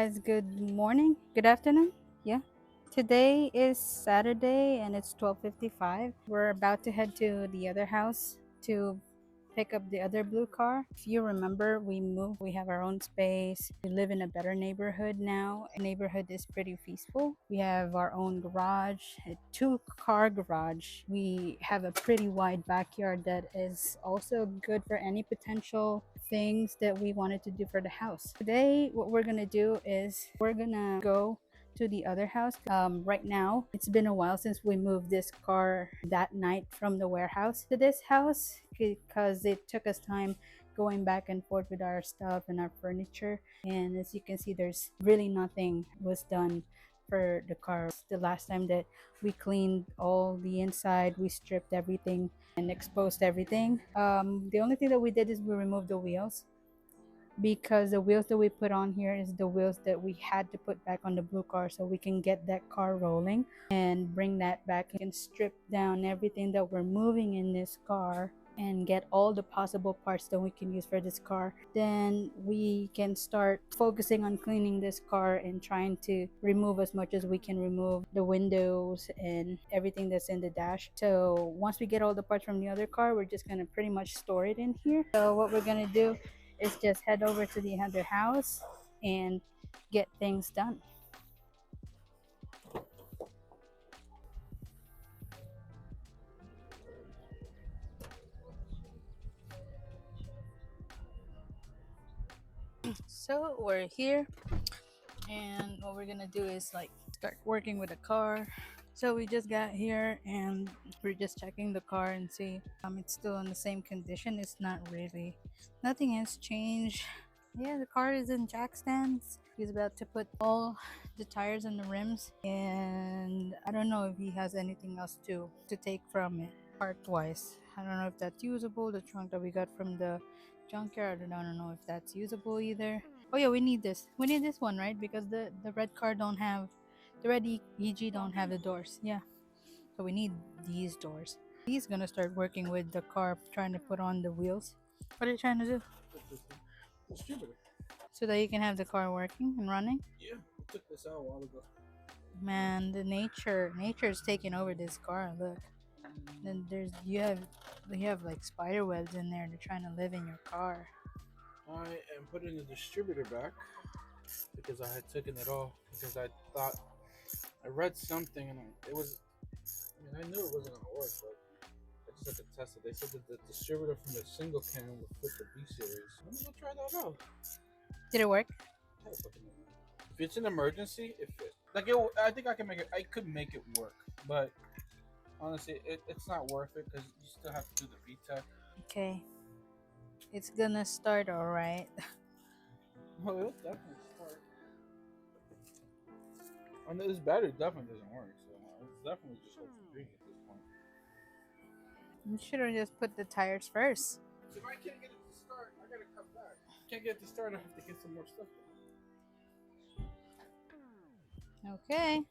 guys, good morning, good afternoon. Yeah. Today is Saturday and it's 12:55. We're about to head to the other house to pick up the other blue car. If you remember, we moved, we have our own space. We live in a better neighborhood now. Our neighborhood is pretty peaceful. We have our own garage, a two-car garage. We have a pretty wide backyard that is also good for any potential things that we wanted to do for the house. Today, what we're gonna do is we're gonna go to the other house. Right now, it's been a while since we moved this car that night from the warehouse to this house because it took us time going back and forth with our stuff and our furniture. And as you can see, there's really nothing was done for the car. The last time that we cleaned all the inside, we stripped everything and exposed everything. The only thing that we did is we removed the wheels because the wheels that we put on here is the wheels that we had to put back on the blue car so we can get that car rolling and bring that back and strip down everything that we're moving in this car and get all the possible parts that we can use for this car. Then we can start focusing on cleaning this car and trying to remove as much as we can remove the windows and everything that's in the dash. So once we get all the parts from the other car, we're just gonna pretty much store it in here. So what we're gonna do is just head over to the other house and get things done. So we're here, and what we're gonna do is like start working with the car. So we just got here and we're just checking the car and see it's still in the same condition. It's not really, nothing has changed. Yeah, the car is in jack stands. He's about to put all the tires and the rims, and I don't know if he has anything else to take from it part wise. I don't know if that's usable. The trunk that we got from the junkyard, I don't know if that's usable either. Oh yeah, we need this. We need this one, right? Because the red car don't have, the red EG don't have the doors. Yeah, so we need these doors. He's gonna start working with the car, trying to put on the wheels. What are you trying to do? Distributor. So that you can have the car working and running. Yeah, I took this out a while ago. Man, the nature is taking over this car. Look, then you have like spider webs in there. They're trying to live in your car. I am putting the distributor back because I had taken it off because I thought I read something and it was. I mean, I knew it wasn't gonna work, but I just had to test it. They said that the distributor from the single can would fit the B series. Let me go try that out. Did it work? I don't fucking know. If it's an emergency, it fits. Like I think I can make it. I could make it work, but honestly, it's not worth it because you still have to do the V tech. Okay, it's gonna start all right. Well, it'll definitely start. I mean, this battery definitely doesn't work, so it's definitely just hope for green at this point. You should have just put the tires first. If I can't get it to start, I gotta come back. Can't get it to start, I have to get some more stuff. Okay.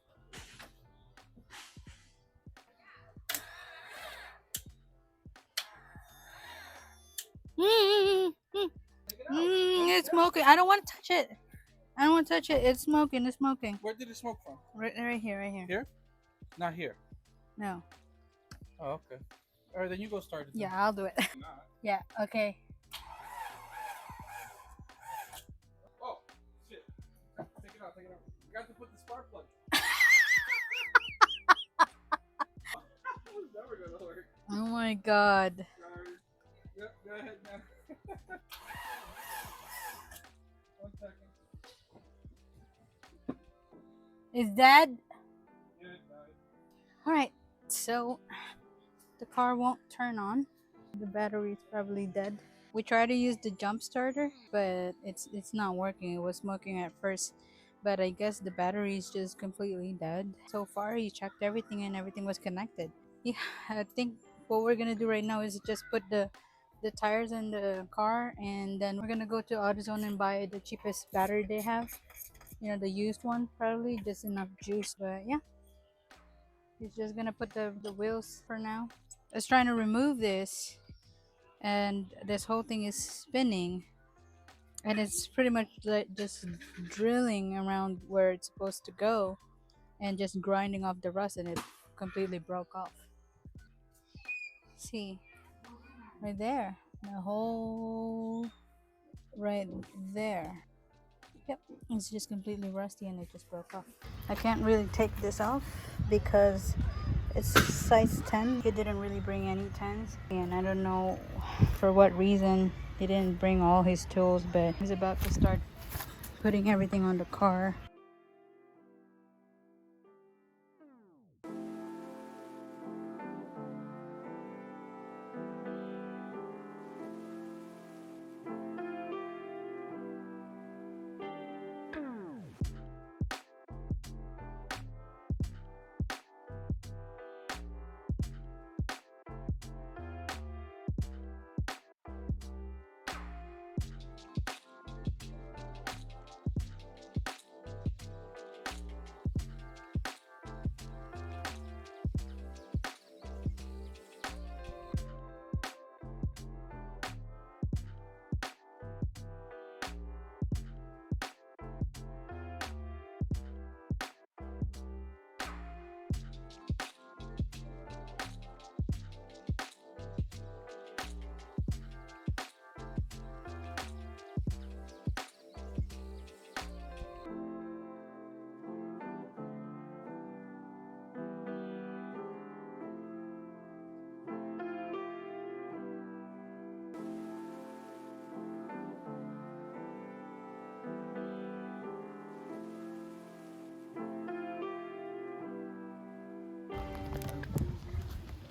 Mm, Take it out. it's smoking. I don't want to touch it. I don't want to touch it. It's smoking. It's smoking. Where did it smoke from? Right here. Right here. Here? Not here. No. Oh, okay. All right, then you go start it. Yeah, I'll do it. Not. Yeah. Okay. Oh, shit. Take it out. Take it out. You got to put the spark plug. It's never gonna work. Oh my God. Sorry. Yep, go ahead now. 1 second. Is dead? Yeah, it died. All right. So the car won't turn on. The battery's probably dead. We tried to use the jump starter, but it's not working. It was smoking at first, but I guess the battery is just completely dead. So far, he checked everything and everything was connected. Yeah, I think what we're gonna do right now is just put the tires in the car, and then we're gonna go to AutoZone and buy the cheapest battery they have. You know, the used one, probably just enough juice. But yeah, he's just gonna put the wheels for now. I was trying to remove this, and this whole thing is spinning. and it's pretty much like just drilling around where it's supposed to go and just grinding off the rust, and it completely broke off. See, right there, the hole right there. Yep, it's just completely rusty and it just broke off. I can't really take this off because it's size 10. He didn't really bring any 10s, and I don't know for what reason he didn't bring all his tools, but he's about to start putting everything on the car.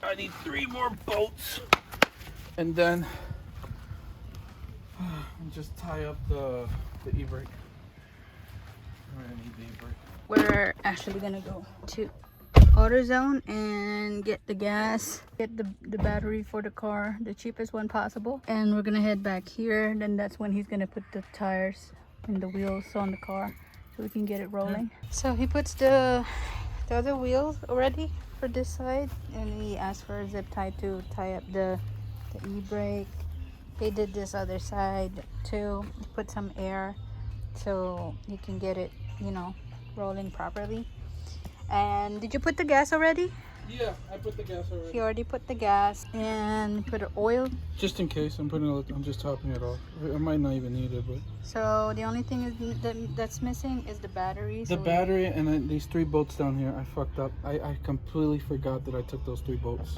I need 3 more bolts, and then just tie up the e-brake. I need the e-brake. We're actually gonna go to AutoZone and get the gas, get the battery for the car, the cheapest one possible, and we're gonna head back here. Then that's when he's gonna put the tires and the wheels on the car so we can get it rolling. So he puts the other wheels already for this side, and he asked for a zip tie to tie up the e-brake. He did this other side too, put some air so you can get it, you know, rolling properly. And did you put the gas already? Yeah, I put the gas already. He already put the gas and put oil. Just in case, I'm just topping it off. I might not even need it, but So the only thing is that's missing is the battery. the battery and then these 3 bolts down here, I fucked up. I completely forgot that I took those 3 bolts.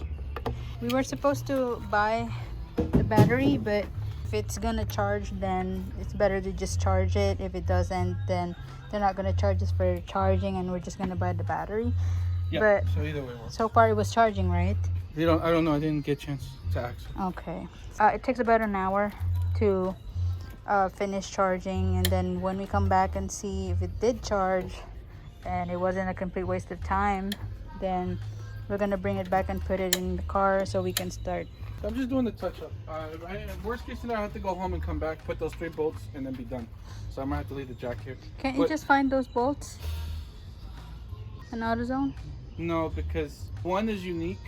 We were supposed to buy the battery, but if it's gonna charge, then it's better to just charge it. If it doesn't, then they're not gonna charge us for charging, and we're just gonna buy the battery. Yeah. But So either way works. so far it was charging, right? I don't know. I didn't get a chance to ask. Okay. It takes about an hour to finish charging, and then when we come back and see if it did charge and it wasn't a complete waste of time, then we're gonna bring it back and put it in the car so we can start. I'm just doing the touch up. Worst case scenario, I have to go home and come back, put those 3 bolts, and then be done. So I might have to leave the jack here. Can't you just find those bolts in AutoZone? No, because one is unique,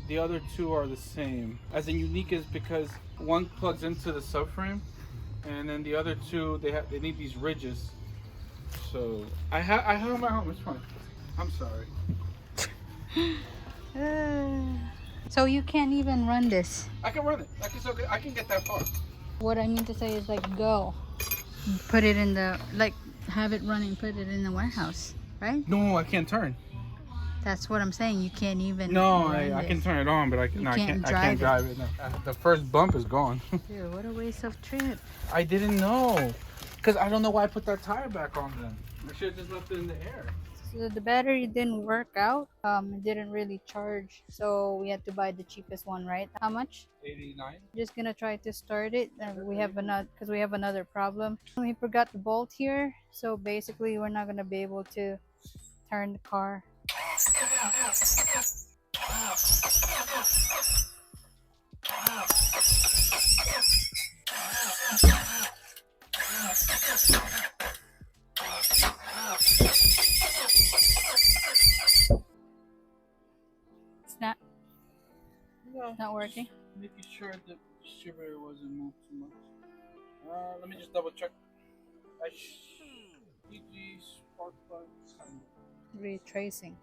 the other 2 are the same. As in unique is because one plugs into the subframe, and then the other 2 they need these ridges. So I have them at home. It's fine. I'm sorry. So you can't even run this. I can run it. I can get that far. What I mean to say is, like, go put it in the, like, have it running, put it in the warehouse, right? No, I can't turn. That's what I'm saying. You can't even. No, run I this. can turn it on, but I can't drive it. No. The first bump is gone. Dude, what a waste of trip. I didn't know, because I don't know why I put that tire back on then. I should have just left it in the air. So the battery didn't work out. It didn't really charge. So we had to buy the cheapest one, right? How much? 89. Just gonna try to start it. We have another problem. We forgot the bolt here. So basically, we're not gonna be able to turn the car. It's No, not working. making sure the distributor wasn't moved too much. Let me just double check. DG spark plugs. Retracing.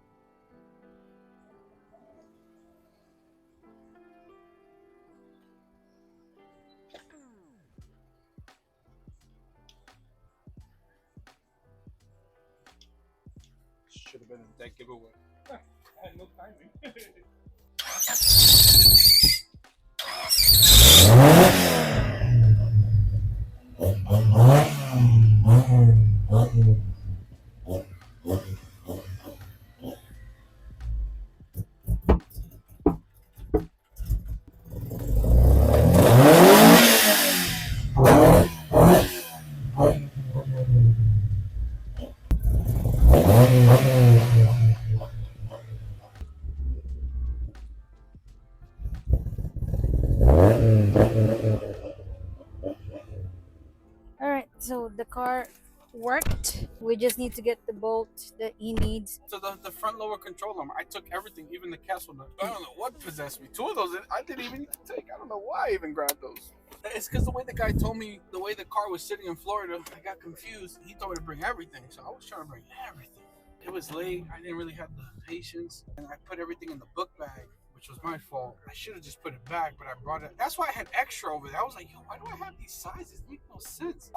Should have been a dead giveaway. I had no timing. All right, so the car worked. We just need to get the bolt that he needs. So the front lower control arm, I took everything, even the castle nut. I don't know what possessed me. Two of those I didn't even take. I don't know why I even grabbed those. It's because the way the guy told me, the way the car was sitting in Florida, I got confused. He told me to bring everything, so I was trying to bring everything. It was late. I didn't really have the patience, and I put everything in the book bag, which was my fault. I should have just put it back, but I brought it. That's why I had extra over there. I was like, yo, why do I have these sizes? It makes no sense.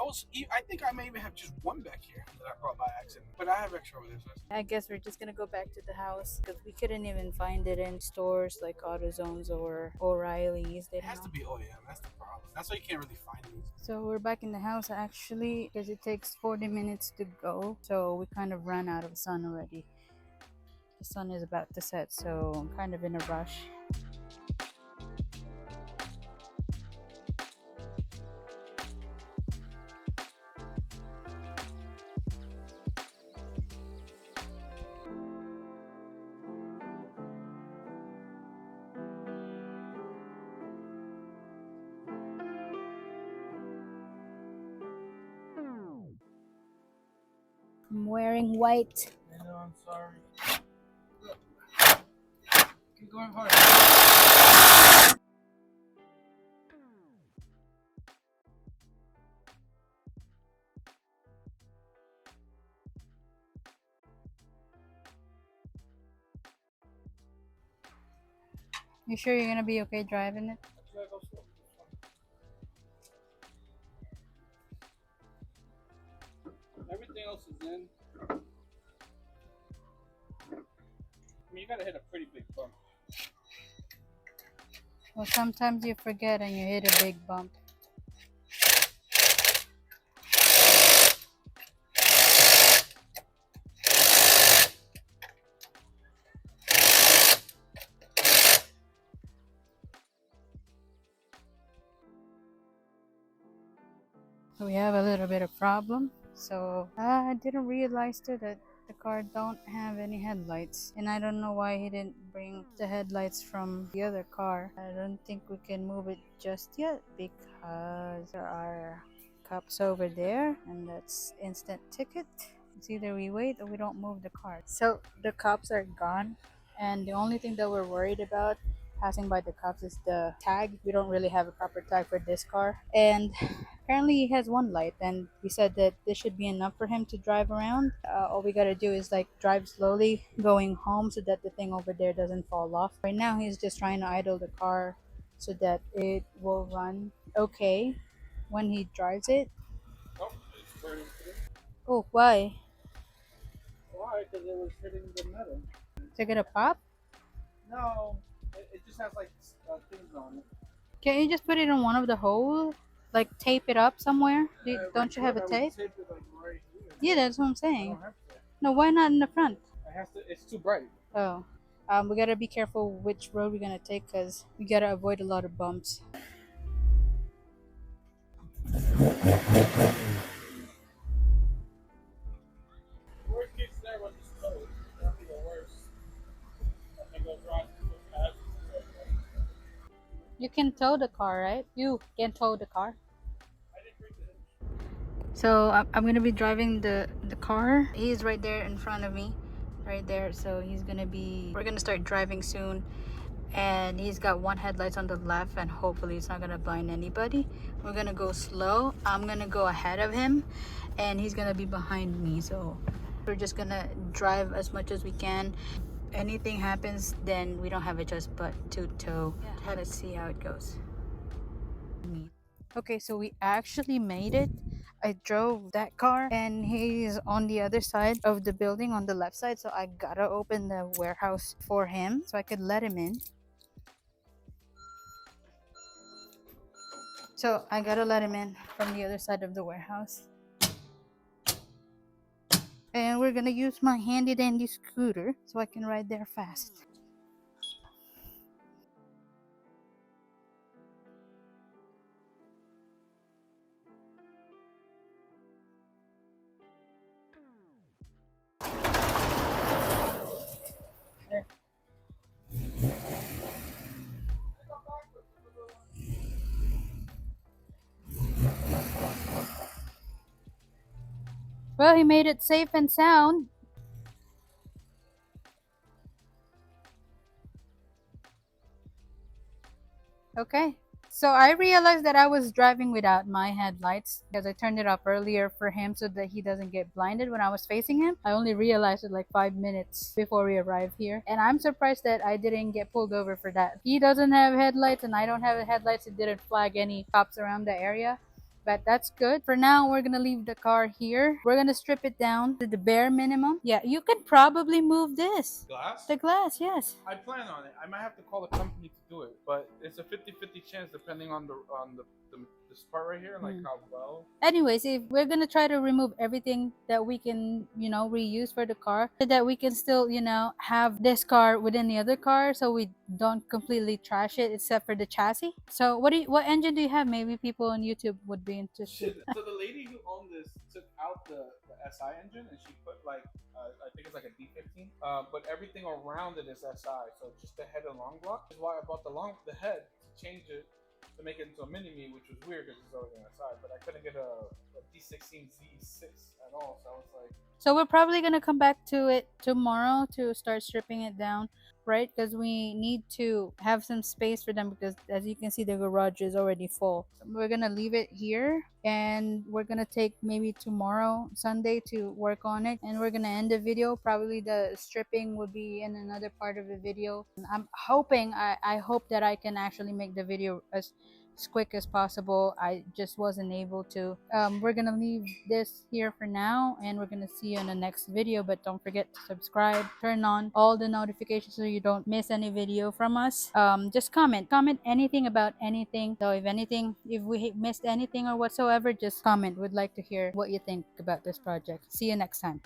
I think I may even have just one back here that I brought by accident, but I have extra over there. So I guess we're just gonna go back to the house because we couldn't even find it in stores like AutoZones or O'Reilly's. They it don't has know. to be OEM. That's the problem. That's why you can't really find these. So we're back in the house actually because it takes 40 minutes to go. So we kind of ran out of sun already. The sun is about to set, so I'm kind of in a rush. I'm wearing white. I know, I'm sorry. Keep going hard. You sure you're gonna be okay driving it? Everything else is in. I mean, you gotta hit a pretty big bump. Well, sometimes you forget and you hit a big bump. We have a little bit of problem. So I didn't realize too that the car don't have any headlights, and I don't know why he didn't bring the headlights from the other car. I don't think we can move it just yet because there are cops over there, and that's instant ticket. It's either we wait or we don't move the car. So the cops are gone, and the only thing that we're worried about passing by the cops is the tag. We don't really have a proper tag for this car, and apparently he has one light, and we said that this should be enough for him to drive around. All we gotta do is like drive slowly going home so that the thing over there doesn't fall off. Right now he's just trying to idle the car so that it will run okay when he drives it. Oh, it's burning through. Oh, why? Why? Because it was hitting the metal. Is it gonna pop? No, it just has like things on it. Can't you just put it in one of the holes? Like tape it up somewhere? Don't you have a tape? Tape it like right here. Yeah, that's what I'm I saying. don't have to. No, why not in the front? It has to. It's too bright. Oh, we gotta be careful which road we're gonna take because we gotta avoid a lot of bumps. Worst case scenario was just closed. That'd be the worst. I think I'll drive to the past. You can tow the car, right? You can tow the car. I didn't bring the. So I'm gonna be driving the car. He's right there in front of me, right there. So we're gonna start driving soon. and he's got one headlight on the left, and hopefully it's not gonna blind anybody. We're gonna go slow. I'm gonna go ahead of him and he's gonna be behind me, so we're just gonna drive as much as we can. Anything happens, then we don't have a choice but to tow. Yeah. Let's see how it goes. Okay, so we actually made it. I drove that car and he's on the other side of the building on the left side, so I gotta open the warehouse for him so I could let him in. So I gotta let him in from the other side of the warehouse. And we're gonna use my handy dandy scooter so I can ride there fast. Well, he made it safe and sound. Okay. So I realized that I was driving without my headlights because I turned it off earlier for him so that he doesn't get blinded when I was facing him. I only realized it like 5 minutes before we arrived here. And I'm surprised that I didn't get pulled over for that. He doesn't have headlights and I don't have headlights. It didn't flag any cops around the area. But that's good. For now, we're gonna leave the car here. We're gonna strip it down to the bare minimum. Yeah, you could probably move this. Glass? The glass, yes. I plan on it. I might have to call the company to do it, but it's a 50-50 chance depending on the this part right here, like how well. Anyways, if we're gonna try to remove everything that we can, reuse for the car, so that we can still, have this car within the other car, so we don't completely trash it, except for the chassis. So, what engine do you have? Maybe people on YouTube would be interested. Shit. So the lady who owned this took out the SI engine and she put like I think it's like a D15. But everything around it is SI. So just the head and long block is why I bought the head to change it to make it into a mini me, which was weird because it's already an SI. But I couldn't get a D16 Z6 at all. So I was like, So we're probably gonna come back to it tomorrow to start stripping it down, right? Because we need to have some space for them because as you can see the garage is already full. So we're gonna leave it here and we're gonna take maybe tomorrow, Sunday, to work on it. And we're gonna end the video. Probably the stripping will be in another part of the video. I'm hoping, I hope that I can actually make the video as quick as possible. I just wasn't able to. We're gonna leave this here for now and we're gonna see you in the next video, but don't forget to subscribe, turn on all the notifications so you don't miss any video from us. Just comment anything about anything. So if we missed anything or whatsoever, just comment. We'd like to hear what you think about this project. See you next time.